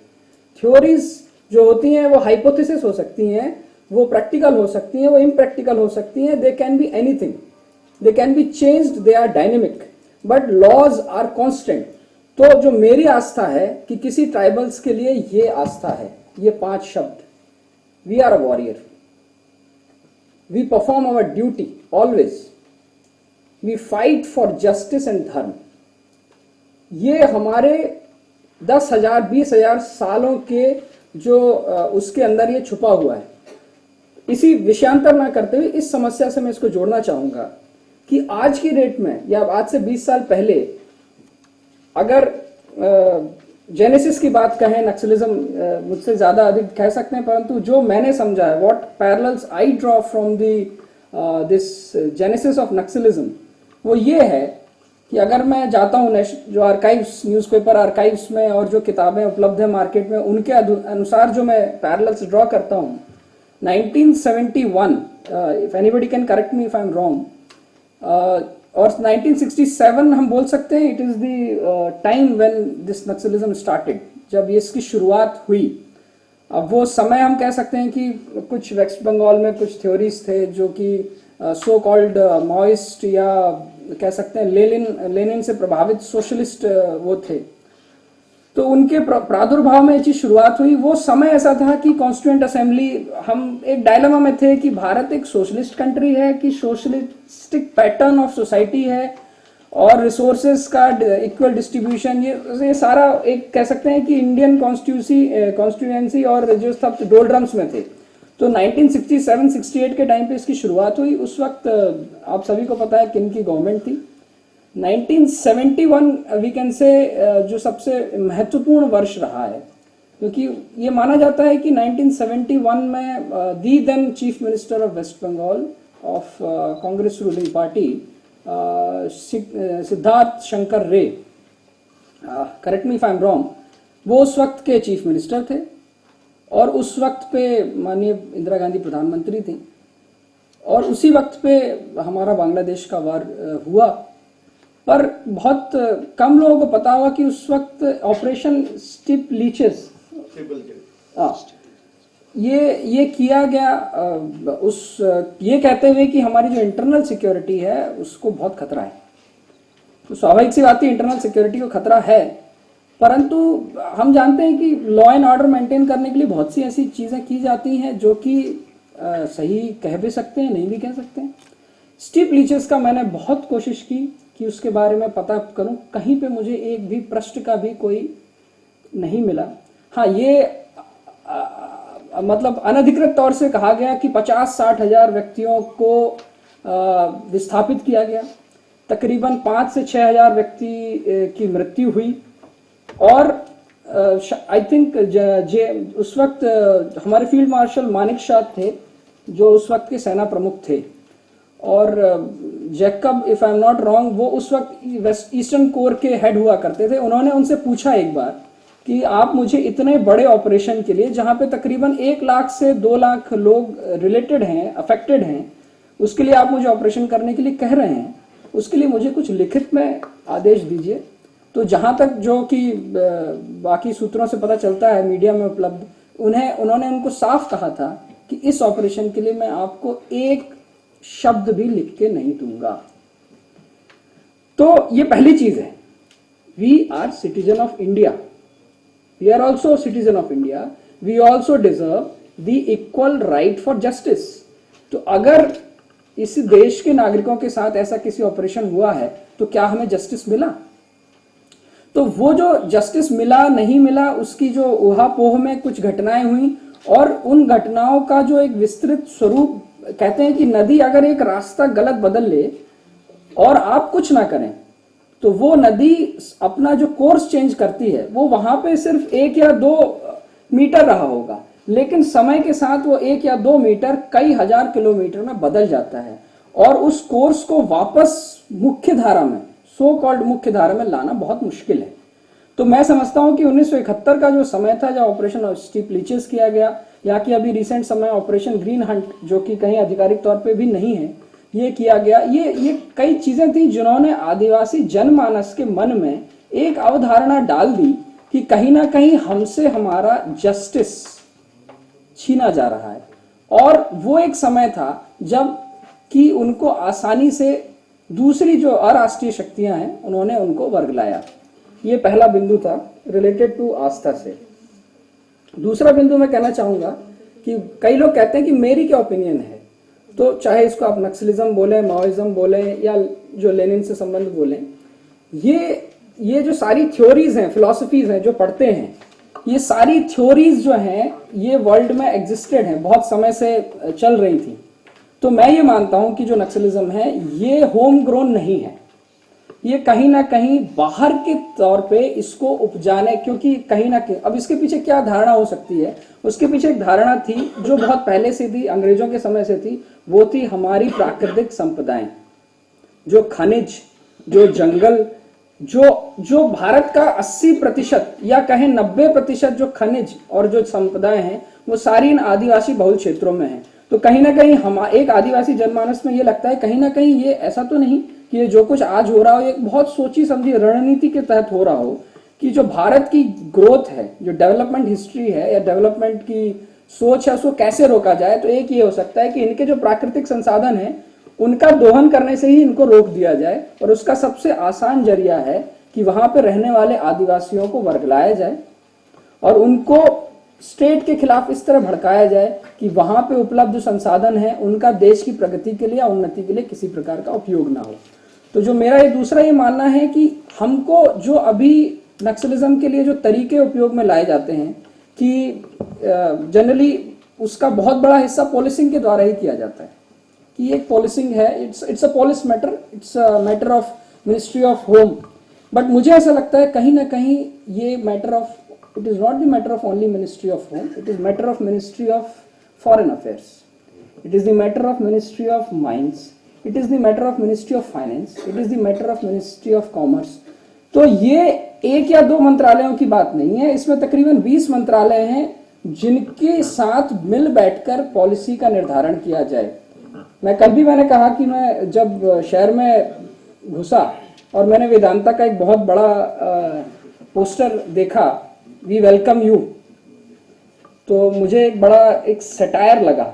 थ्योरीज जो होती हैं वो हाइपोथेसिस हो सकती हैं, वो प्रैक्टिकल हो सकती हैं, वो इम्प्रैक्टिकल हो सकती हैं, they can be anything, they can be changed, they are dynamic, but laws are constant. तो जो मेरी आस्था है कि किसी ट्राइबल्स के लिए ये आस्था है, ये 5 शब्द, we are a warrior, we perform our duty always, we fight for justice and dharma. ये हमारे 10,000 20,000 सालों के जो उसके अंदर ये छुपा हुआ है। इसी विषयांतर ना करते हुए इस समस्या से मैं इसको जोड़ना चाहूंगा कि आज की डेट में या आज से 20 साल पहले अगर जेनेसिस की बात कहें, नक्सलिज्म मुझसे ज्यादा अधिक कह सकते हैं, परंतु जो मैंने समझा है, what parallels I draw from this genesis of Naxalism, वो ये है कि अगर मैं जाता हूँ जो आर्काइव्स, न्यूज़पेपर आर्काइव्स में और जो किताबें उपलब्ध है मार्केट में, उनके अनुसार जो मैं पैरेलल्स ड्रॉ करता हूँ, 1971, if anybody can correct me if I am wrong, और 1967 हम बोल सकते हैं, it is the time when this Naxalism started, जब ये इसकी शुरुआत हुई। अब वो समय हम कह सकते हैं कि कुछ वेस्ट बंगाल में कुछ थ्योरीज थे जो कि सो कॉल्ड माओइस्ट या कह सकते हैं लेनिन से प्रभावित सोशलिस्ट वो थे, तो उनके प्रादुर्भाव में ये चीज शुरुआत हुई। वो समय ऐसा था कि कॉन्स्टिट्यूएंट असेंबली, हम एक डायलेमा में थे कि भारत एक सोशलिस्ट कंट्री है कि सोशलिस्टिक पैटर्न ऑफ सोसाइटी है, और रिसोर्सेज का इक्वल डिस्ट्रीब्यूशन, ये सारा एक कह सकते हैं कि इंडियन कॉन्स्टिट्यूएंसी और जो सब डोलड्रम्स में थे। तो 1967-68 के टाइम पे इसकी शुरुआत हुई। उस वक्त आप सभी को पता है किन की गवर्नमेंट थी। 1971 वी कैन से जो सबसे महत्वपूर्ण वर्ष रहा है, क्योंकि ये माना जाता है कि 1971 में the then chief minister of West Bengal of Congress ruling party, Siddhartha Shankar Ray, correct me if I am wrong, वो उस वक्त के चीफ मिनिस्टर थे और उस वक्त पे माननीय इंदिरा गांधी प्रधानमंत्री थी, और उसी वक्त पे हमारा बांग्लादेश का वार हुआ। पर बहुत कम लोगों को पता होगा कि उस वक्त ऑपरेशन स्टिप लीचेस ये किया गया उस ये कहते हुए कि हमारी जो इंटरनल सिक्योरिटी है उसको बहुत खतरा है। तो स्वाभाविक सी बात है, इंटरनल सिक्योरिटी को खतरा है, परंतु हम जानते हैं कि लॉ एंड ऑर्डर मेंटेन करने के लिए बहुत सी ऐसी चीजें की जाती हैं जो कि सही कह भी सकते हैं, नहीं भी कह सकते हैं। स्टिप लीचेस का मैंने बहुत कोशिश की कि उसके बारे में पता करूं, कहीं पे मुझे एक भी पृष्ठ का भी कोई नहीं मिला। हाँ, ये मतलब अनधिकृत तौर से कहा गया कि 50-60 हजार व्यक्तियों को विस्थापित किया गया, तकरीबन 5 से 6 हजार व्यक्ति की मृत्यु हुई, और आई थिंक उस वक्त हमारे फील्ड मार्शल मानिक शाह थे जो उस वक्त के सेना प्रमुख थे, और Jacob if I am not wrong वो उस वक्त वेस्ट ईस्टर्न कोर के हेड हुआ करते थे। उन्होंने उनसे पूछा एक बार कि आप मुझे इतने बड़े ऑपरेशन के लिए, जहां पे तकरीबन 1 लाख से 2 लाख लोग रिलेटेड हैं, अफेक्टेड हैं, उसके लिए आप मुझे ऑपरेशन करने के लिए कह रहे हैं, उसके लिए मुझे कुछ लिखित में आदेश दीजिए। तो जहां तक जो कि बाकी सूत्रों से पता चलता है मीडिया में उपलब्ध, उन्होंने उनको साफ कहा था कि इस ऑपरेशन के लिए मैं आपको एक शब्द भी लिख के नहीं दूंगा। तो ये पहली चीज है, we are citizen of India, we are also citizen of India, we also deserve the equal right for justice. तो अगर इस देश के नागरिकों के साथ ऐसा किसी ऑपरेशन हुआ है तो क्या हमें जस्टिस मिला? तो वो जो जस्टिस मिला नहीं मिला, उसकी जो ऊहापोह में कुछ घटनाएं हुई, और उन घटनाओं का जो एक विस्तृत स्वरूप, कहते हैं कि नदी अगर एक रास्ता गलत बदल ले और आप कुछ ना करें तो वो नदी अपना जो कोर्स चेंज करती है, वो वहां पे सिर्फ 1 या 2 मीटर रहा होगा, लेकिन समय के साथ वो 1 या 2 मीटर कई हजार किलोमीटर में बदल जाता है, और उस कोर्स को वापस मुख्य धारा में, सो कॉल्ड मुख्य धारा में लाना बहुत मुश्किल है। तो मैं समझता हूं कि 1971 का जो समय था, जब ऑपरेशन स्टीप लीचेस किया गया, या कि अभी रिसेंट समय ऑपरेशन ग्रीन हंट, जो कि कहीं आधिकारिक तौर पे भी नहीं है, ये किया गया, ये कई चीजें थी जिन्होंने आदिवासी जनमानस के मन में एक अवधारणा डाल दी कि कहीं ना कहीं हमसे हमारा जस्टिस छीना जा रहा है। और वो एक समय था जब कि उनको आसानी से दूसरी जो अराष्ट्रीय शक्तियां हैं उन्होंने उनको वर्गलाया। ये पहला बिंदु था रिलेटेड टू आस्था से। दूसरा बिंदु मैं कहना चाहूंगा कि कई लोग कहते हैं कि मेरी क्या ओपिनियन है, तो चाहे इसको आप नक्सलिज्म बोले, माओइज्म बोले या जो लेनिन से संबंध बोले, ये जो सारी थ्योरीज हैं, फिलॉसफीज हैं जो पढ़ते हैं, ये सारी थ्योरीज जो हैं ये वर्ल्ड में एग्जिस्टेड हैं, बहुत समय से चल रही थी। तो मैं ये मानता हूं कि जो नक्सलिज्म है ये होम ग्रोन नहीं है, ये कहीं ना कहीं बाहर के तौर पे इसको उपजाने, क्योंकि कहीं ना कहीं अब इसके पीछे क्या धारणा हो सकती है, उसके पीछे एक धारणा थी जो बहुत पहले से थी, अंग्रेजों के समय से थी, वो थी हमारी प्राकृतिक संपदाएं, जो खनिज, जो जंगल, जो भारत का 80% या कहें 90% जो खनिज और जो संपदाएं हैं वो सारी इन आदिवासी बहुल क्षेत्रों में है। तो कहीं ना कहीं हम एक आदिवासी जनमानस में ये लगता है कहीं ना कहीं ये ऐसा तो नहीं कि ये जो कुछ आज हो रहा हो एक बहुत सोची समझी रणनीति के तहत हो रहा हो, कि जो भारत की ग्रोथ है, जो डेवलपमेंट हिस्ट्री है या डेवलपमेंट की सोच है, उसको कैसे रोका जाए। तो एक ये हो सकता है कि इनके जो प्राकृतिक संसाधन है उनका दोहन करने से ही इनको रोक दिया जाए, और उसका सबसे आसान जरिया है कि वहां पर रहने वाले आदिवासियों को वर्गलाया जाए और उनको स्टेट के खिलाफ इस तरह भड़काया जाए कि वहां पे उपलब्ध जो संसाधन है उनका देश की प्रगति के लिए या उन्नति के लिए किसी प्रकार का उपयोग ना हो। तो जो मेरा ये दूसरा ये मानना है कि हमको जो अभी नक्सलिज्म के लिए जो तरीके उपयोग में लाए जाते हैं कि जनरली उसका बहुत बड़ा हिस्सा पॉलिसिंग के द्वारा ही किया जाता है, कि एक पॉलिसिंग है, it's a police matter, it's a matter of ministry of home. But मुझे ऐसा लगता है कहीं ना कहीं ये matter of, it is not the matter of only Ministry of Home, it is matter of Ministry of Foreign Affairs, it is the matter of Ministry of Mines, it is the matter of Ministry of Finance, it is the matter of Ministry of Commerce। तो ये एक या दो मंत्रालयों की बात नहीं है, इसमें तकरीबन 20 मंत्रालय हैं जिनके साथ मिल बैठकर पॉलिसी का निर्धारण किया जाए। मैं कल भी मैंने कहा कि मैं जब शहर में घुसा और मैंने वेदांता का एक बहुत बड़ा पोस्टर देखा, वी वेलकम यू, तो मुझे एक बड़ा एक सटायर लगा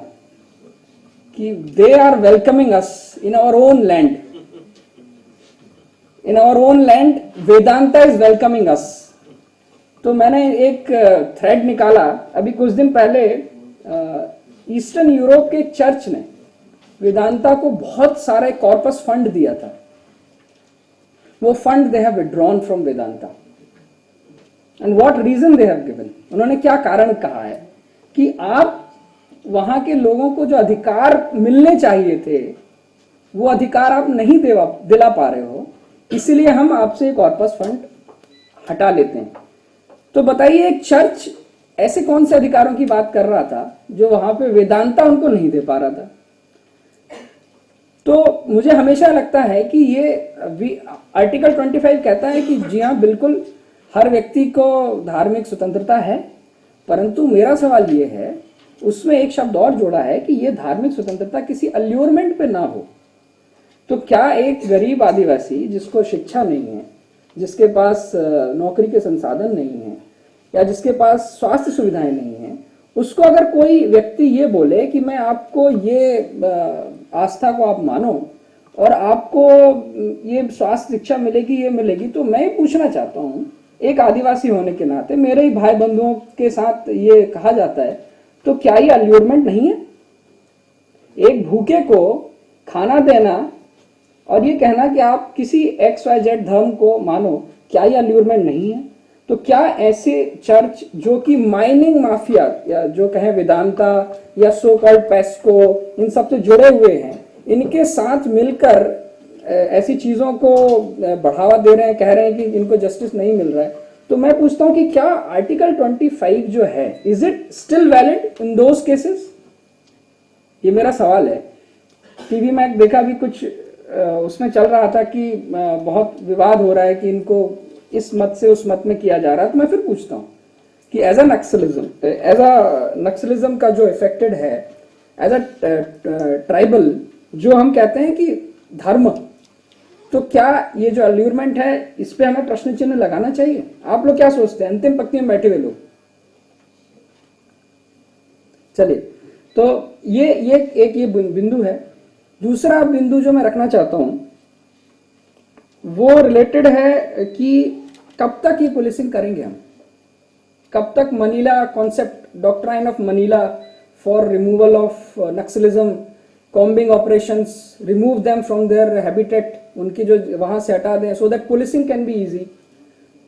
कि they are welcoming us in our own land, in our own land Vedanta is welcoming us. तो मैंने एक थ्रेड निकाला, अभी कुछ दिन पहले ईस्टर्न यूरोप के एक चर्च ने वेदांता को बहुत सारे कॉर्पस फंड दिया था, वो fund they have withdrawn from Vedanta. And what reason they have given, उन्होंने क्या कारण कहा है कि आप वहां के लोगों को जो अधिकार मिलने चाहिए थे वो अधिकार आप नहीं दिला पा रहे हो, इसीलिए हम आपसे एक कॉर्पस फंड हटा लेते हैं। तो बताइए एक चर्च ऐसे कौन से अधिकारों की बात कर रहा था जो वहां पे वेदांता उनको नहीं दे पा रहा था। तो मुझे हमेशा लगता है कि ये आर्टिकल 25 कहता है कि जी हाँ बिल्कुल हर व्यक्ति को धार्मिक स्वतंत्रता है, परंतु मेरा सवाल ये है, उसमें एक शब्द और जोड़ा है कि ये धार्मिक स्वतंत्रता किसी अल्यूरमेंट पे ना हो। तो क्या एक गरीब आदिवासी जिसको शिक्षा नहीं है, जिसके पास नौकरी के संसाधन नहीं है या जिसके पास स्वास्थ्य सुविधाएं नहीं है, उसको अगर कोई व्यक्ति ये बोले कि मैं आपको ये आस्था को आप मानो और आपको ये स्वास्थ्य शिक्षा मिलेगी, ये मिलेगी, तो मैं पूछना चाहता हूँ एक आदिवासी होने के नाते, मेरे ही भाई बंधुओं के साथ ये कहा जाता है, तो क्या ये अल्यूरमेंट नहीं है? एक भूखे को खाना देना और ये कहना कि आप किसी XYZ धर्म को मानो, क्या ये अल्यूरमेंट नहीं है? तो क्या ऐसे चर्च जो कि माइनिंग माफिया या जो कहें वेदांता या सो कॉल्ड पेस्को इन सब से जुड़े हुए हैं, इनके साथ मिलकर ऐसी चीजों को बढ़ावा दे रहे हैं, कह रहे हैं कि इनको जस्टिस नहीं मिल रहा है, तो मैं पूछता हूं कि क्या आर्टिकल 25 जो है, is it still valid in those cases? ये मेरा सवाल है। टीवी में देखा भी कुछ उसमें चल रहा था कि बहुत विवाद हो रहा है कि इनको इस मत से उस मत में किया जा रहा है। तो मैं फिर पूछता हूं कि एज अ नक्सलिज्म का जो इफेक्टेड है, एज अ ट्राइबल, जो हम कहते हैं कि धर्म, तो क्या ये जो अल्यूरमेंट है इस पे हमें प्रश्न चिन्ह लगाना चाहिए? आप लोग क्या सोचते हैं, अंतिम पंक्ति में बैठे हुए लोग? चलिए, तो ये एक ये बिंदु है। दूसरा बिंदु जो मैं रखना चाहता हूं वो रिलेटेड है कि कब तक ये पुलिसिंग करेंगे हम, कब तक Manila concept, doctrine of Manila for removal of Naxalism, combing operations, remove them from their habitat, उनकी जो वहां से हटा दें, so that policing can be easy,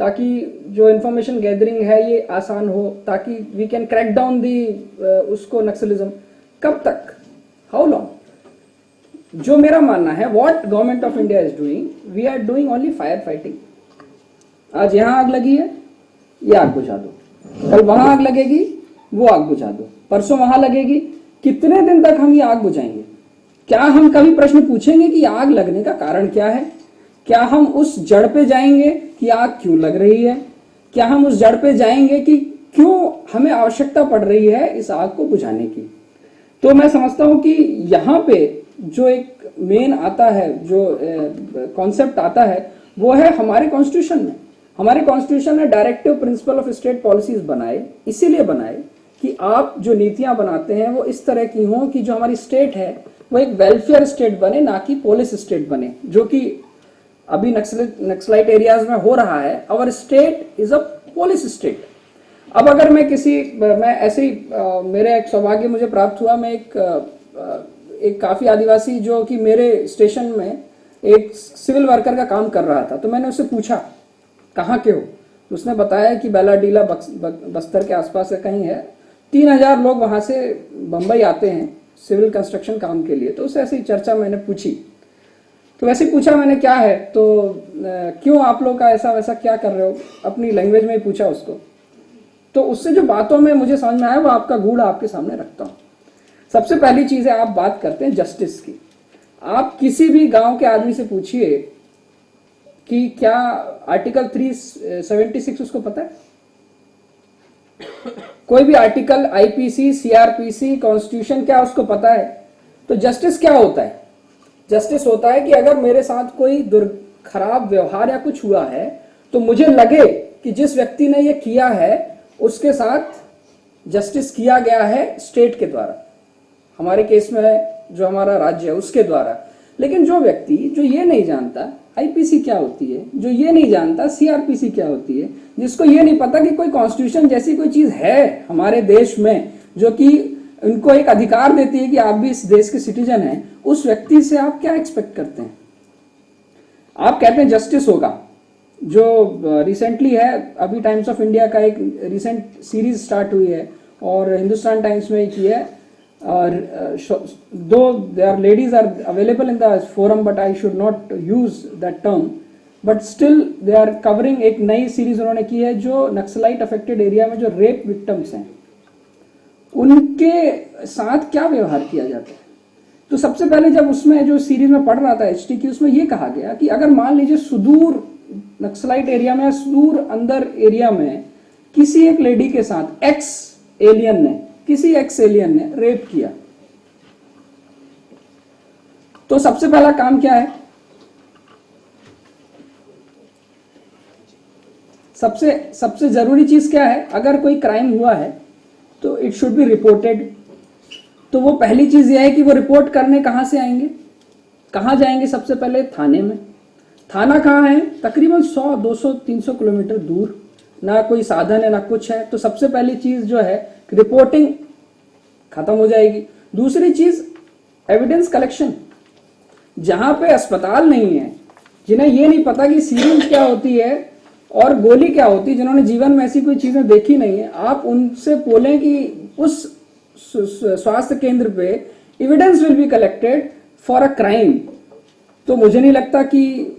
ताकि जो इंफॉर्मेशन गैदरिंग है ये आसान हो, ताकि we can crack down the उसको नक्सलिज्म। कब तक, हाउ लॉन्ग? जो मेरा मानना है, what government of India is doing, we are doing only fire fighting. आज यहां आग लगी है, ये आग बुझा दो, कल वहां आग लगेगी, वो आग बुझा दो, परसों वहां लगेगी। कितने दिन तक हम ये आग बुझाएंगे? क्या हम कभी प्रश्न पूछेंगे कि आग लगने का कारण क्या है? क्या हम उस जड़ पे जाएंगे कि आग क्यों लग रही है? क्या हम उस जड़ पे जाएंगे कि क्यों हमें आवश्यकता पड़ रही है इस आग को बुझाने की? तो मैं समझता हूं कि यहाँ पे जो एक मेन आता है, जो कॉन्सेप्ट आता है, वो है हमारे कॉन्स्टिट्यूशन में। हमारे कॉन्स्टिट्यूशन ने directive principle of state policies बनाए, इसीलिए बनाए कि आप जो नीतियां बनाते हैं वो इस तरह की हों कि जो हमारी स्टेट है वो एक वेलफेयर स्टेट बने, ना कि पुलिस स्टेट बने, जो कि अभी नक्सलाइट एरियाज में हो रहा है। Our state is a police state. अब अगर मैं ऐसे ही मेरे एक सौभाग्य मुझे प्राप्त हुआ, मैं एक काफी आदिवासी जो कि मेरे स्टेशन में एक सिविल वर्कर का काम कर रहा था, तो मैंने उससे पूछा कहाँ के हो, तो उसने बताया कि बेलाडीला बस्तर के आसपास से कहीं है। 3000 लोग वहां से बंबई आते हैं सिविल कंस्ट्रक्शन काम के लिए। तो उससे ऐसी चर्चा मैंने पूछी, तो वैसे ही पूछा मैंने क्या है, तो क्यों आप लोग का ऐसा वैसा क्या कर रहे हो, अपनी लैंग्वेज में ही पूछा उसको। तो उससे जो बातों में मुझे समझ में आया वो आपका गूढ़ आपके सामने रखता हूं। सबसे पहली चीज है, आप बात करते हैं जस्टिस की। आप किसी भी गांव के आदमी से पूछिए कि क्या आर्टिकल 376 उसको पता है? कोई भी आर्टिकल, आईपीसी, सीआरपीसी, कॉन्स्टिट्यूशन, क्या उसको पता है? तो जस्टिस क्या होता है? जस्टिस होता है कि अगर मेरे साथ कोई खराब व्यवहार या कुछ हुआ है तो मुझे लगे कि जिस व्यक्ति ने ये किया है उसके साथ जस्टिस किया गया है स्टेट के द्वारा, हमारे केस में जो हमारा राज्य है उसके द्वारा। लेकिन जो व्यक्ति जो ये नहीं जानता आईपीसी क्या होती है, जो ये नहीं जानता सीआरपीसी क्या होती है, जिसको ये नहीं पता कि कोई कॉन्स्टिट्यूशन जैसी कोई चीज है हमारे देश में जो कि उनको एक अधिकार देती है कि आप भी इस देश के सिटीजन हैं, उस व्यक्ति से आप क्या एक्सपेक्ट करते हैं? आप कहते हैं जस्टिस होगा। जो रिसेंटली है, अभी टाइम्स ऑफ इंडिया का एक रिसेंट सीरीज स्टार्ट हुई है और हिंदुस्तान टाइम्स में की है, though there ladies are available in the forum but I should not use that term, but still they are covering. एक नई सीरीज उन्होंने की है जो नक्सलाइट अफेक्टेड एरिया में जो रेप विक्टिम्स हैं उनके साथ क्या व्यवहार किया जाता है। तो सबसे पहले जब उसमें जो सीरीज में पढ़ रहा था एचटी की, उसमें यह कहा गया कि अगर मान लीजिए सुदूर नक्सलाइट एरिया में, सुदूर अंदर एरिया में किसी एक लेडी के साथ किसी एक्स एलियन ने रेप किया, तो सबसे पहला काम क्या है? सबसे जरूरी चीज क्या है? अगर कोई क्राइम हुआ है तो इट शुड बी रिपोर्टेड। तो वो पहली चीज ये है कि वो रिपोर्ट करने कहां से आएंगे, कहां जाएंगे? सबसे पहले थाने में। थाना कहाँ है? तकरीबन 100, 200, 300 किलोमीटर दूर, ना कोई साधन है ना कुछ है। तो सबसे पहली चीज जो है रिपोर्टिंग खत्म हो जाएगी। दूसरी चीज एविडेंस कलेक्शन। जहां पे अस्पताल नहीं है, जिन्हें ये नहीं पता कि सीरिंज क्या होती है और गोली क्या होती है, जिन्होंने जीवन में ऐसी कोई चीजें देखी नहीं है, आप उनसे बोलें कि उस स्वास्थ्य केंद्र पे evidence will be collected for a crime, तो मुझे नहीं लगता कि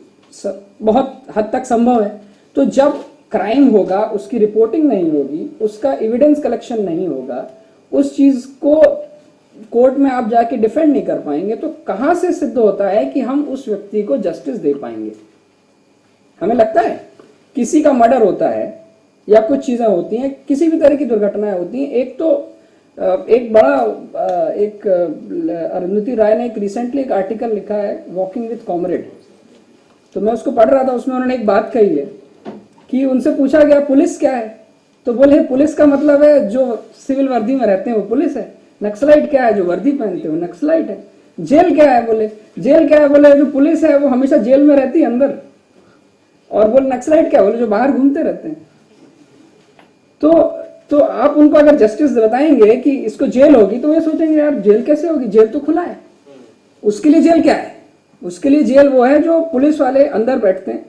बहुत हद तक संभव है। तो जब क्राइम होगा, उसकी रिपोर्टिंग नहीं होगी, उसका एविडेंस कलेक्शन नहीं होगा, उस चीज को कोर्ट में आप जाके डिफेंड नहीं कर पाएंगे, तो कहां से सिद्ध होता है कि हम उस व्यक्ति को जस्टिस दे पाएंगे? हमें लगता है किसी का मर्डर होता है या कुछ चीजें होती हैं, किसी भी तरह की दुर्घटनाएं होती हैं, एक तो एक बड़ा एक अरुंधति राय ने एक रिसेंटली एक आर्टिकल लिखा है वॉकिंग विद कॉमरेड, तो मैं उसको पढ़ रहा था, उसमें उन्होंने एक बात कही है कि उनसे पूछा गया पुलिस क्या है, तो बोले पुलिस का मतलब है जो सिविल वर्दी में रहते हैं वो पुलिस है, नक्सलाइट क्या है जो वर्दी पहनते हैं वो नक्सलाइट है, जेल क्या है, बोले जेल क्या है, बोले जो पुलिस है वो हमेशा जेल में रहती है अंदर, और बोले नक्सलाइट क्या है, बोले जो बाहर घूमते रहते हैं। तो आप उनको अगर जस्टिस बताएंगे कि इसको जेल होगी तो वे सोचेंगे यार जेल कैसे होगी, जेल तो खुला है। उसके लिए जेल क्या है, उसके लिए जेल वो है जो पुलिस वाले अंदर बैठते हैं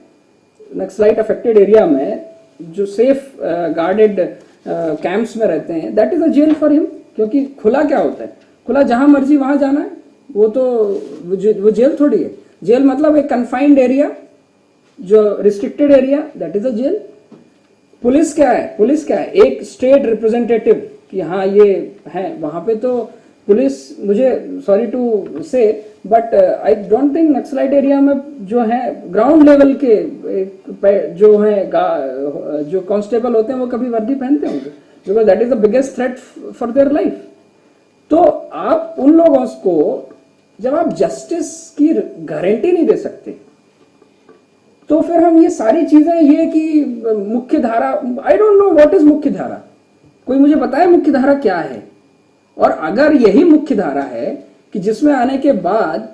नक्सलाइट अफेक्टेड एरिया में, जो सेफ गार्डेड कैंप्स में रहते हैं, that is a jail for him. क्योंकि खुला क्या होता है, खुला जहां मर्जी वहां जाना है, वो तो वो जेल थोड़ी है। जेल मतलब एक कन्फाइंड एरिया, जो restricted area, that is a jail. Police क्या है, पुलिस क्या है, एक स्टेट रिप्रेजेंटेटिव कि हाँ ये है वहां पे, तो पुलिस, मुझे सॉरी टू से but I don't think naxalite area में जो है ग्राउंड लेवल के जो है जो कांस्टेबल होते हैं वो कभी वर्दी पहनते होंगे, because that is the biggest threat for their life. तो आप उन लोगों को जब आप जस्टिस की गारंटी नहीं दे सकते, तो फिर हम ये सारी चीजें, ये कि मुख्य धारा, I don't know what is मुख्य धारा, कोई मुझे बताए मुख्य धारा क्या है। और अगर यही मुख्य धारा है कि जिसमें आने के बाद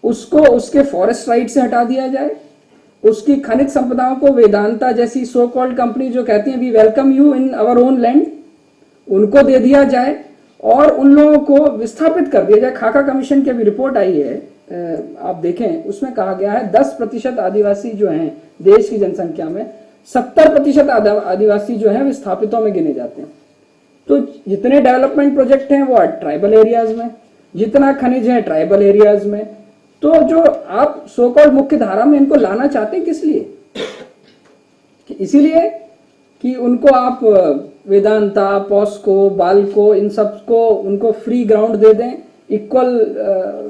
उसको उसके फॉरेस्ट राइट से हटा दिया जाए, उसकी खनिज संपदाओं को वेदांता जैसी सो कॉल्ड कंपनी जो कहती है we welcome you in our own land, उनको दे दिया जाए और उन लोगों को विस्थापित कर दिया जाए। खाका कमीशन की अभी रिपोर्ट आई है, आप देखें, उसमें कहा गया है 10% आदिवासी जो हैं देश की जनसंख्या में, 70% आदिवासी जो हैं विस्थापितों में गिने जाते हैं। तो जितने डेवलपमेंट प्रोजेक्ट हैं वो ट्राइबल एरियाज में, जितना खनिज है ट्राइबल एरियाज में, तो जो आप सो कॉल्ड मुख्य धारा में इनको लाना चाहते हैं किस लिए, कि इसीलिए कि उनको आप वेदांता, पॉस्को, बाल्को, इन सब को उनको फ्री ग्राउंड दे दें, इक्वल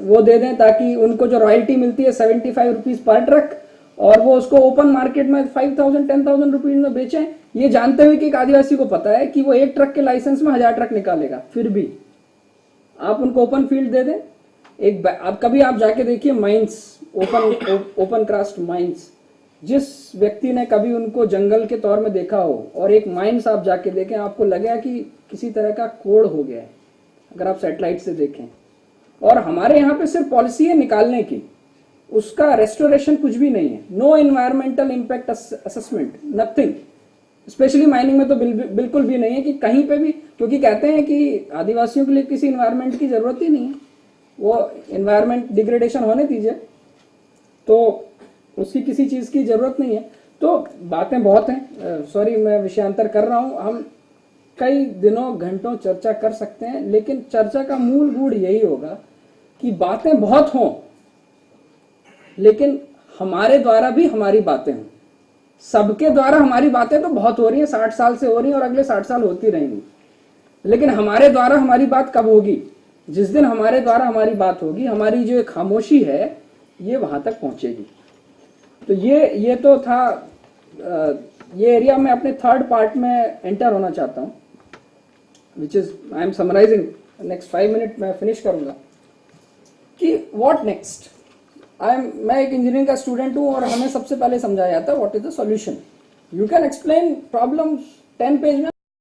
वो दे दें, ताकि उनको जो रॉयल्टी मिलती है 75 रुपीज पर ट्रक, और वो उसको ओपन मार्केट में 5,000 10,000 रुपीज में बेचें, ये जानते हुए कि एक आदिवासी को पता है कि वो एक ट्रक के लाइसेंस में 1000 ट्रक निकालेगा, फिर भी आप उनको ओपन फील्ड दे दें। एक आप कभी आप जाके देखिए माइंस, ओपन कास्ट माइंस, जिस व्यक्ति ने कभी उनको जंगल के तौर में देखा हो और एक माइंस आप जाके देखें, आपको लगेगा कि किसी तरह का कोड हो गया है अगर आप सैटेलाइट से देखें। और हमारे यहाँ पे सिर्फ पॉलिसी है निकालने की, उसका रेस्टोरेशन कुछ भी नहीं है, no environmental impact assessment, nothing. Specially mining में तो बिल्कुल भी नहीं है कि कहीं पे भी, क्योंकि कहते हैं कि आदिवासियों के लिए किसी एनवायरमेंट की जरूरत ही नहीं है, वो एनवायरमेंट डिग्रेडेशन होने दीजिए, तो उसकी किसी चीज की जरूरत नहीं है। तो बातें बहुत हैं, सॉरी मैं विषयांतर कर रहा हूं, हम कई दिनों घंटों चर्चा कर सकते हैं, लेकिन चर्चा का मूल गुण यही होगा कि बातें बहुत हों, लेकिन हमारे द्वारा भी हमारी बातें हों। सबके द्वारा हमारी बातें तो बहुत हो रही हैं, 60 साल से हो रही हैं और अगले 60 साल होती रहेंगी, लेकिन हमारे द्वारा हमारी बात कब होगी, जिस दिन हमारे द्वारा हमारी बात होगी, हमारी जो एक खामोशी है ये वहां तक पहुंचेगी। तो ये तो था, ये एरिया में अपने थर्ड पार्ट में एंटर होना चाहता हूं, which is I am summarising, next 5 minute में फिनिश करूंगा कि व्हाट नेक्स्ट। मैं एक इंजीनियरिंग का स्टूडेंट हूं और हमें सबसे पहले समझाया जाता है what is the solution. You can explain problem 10 page में,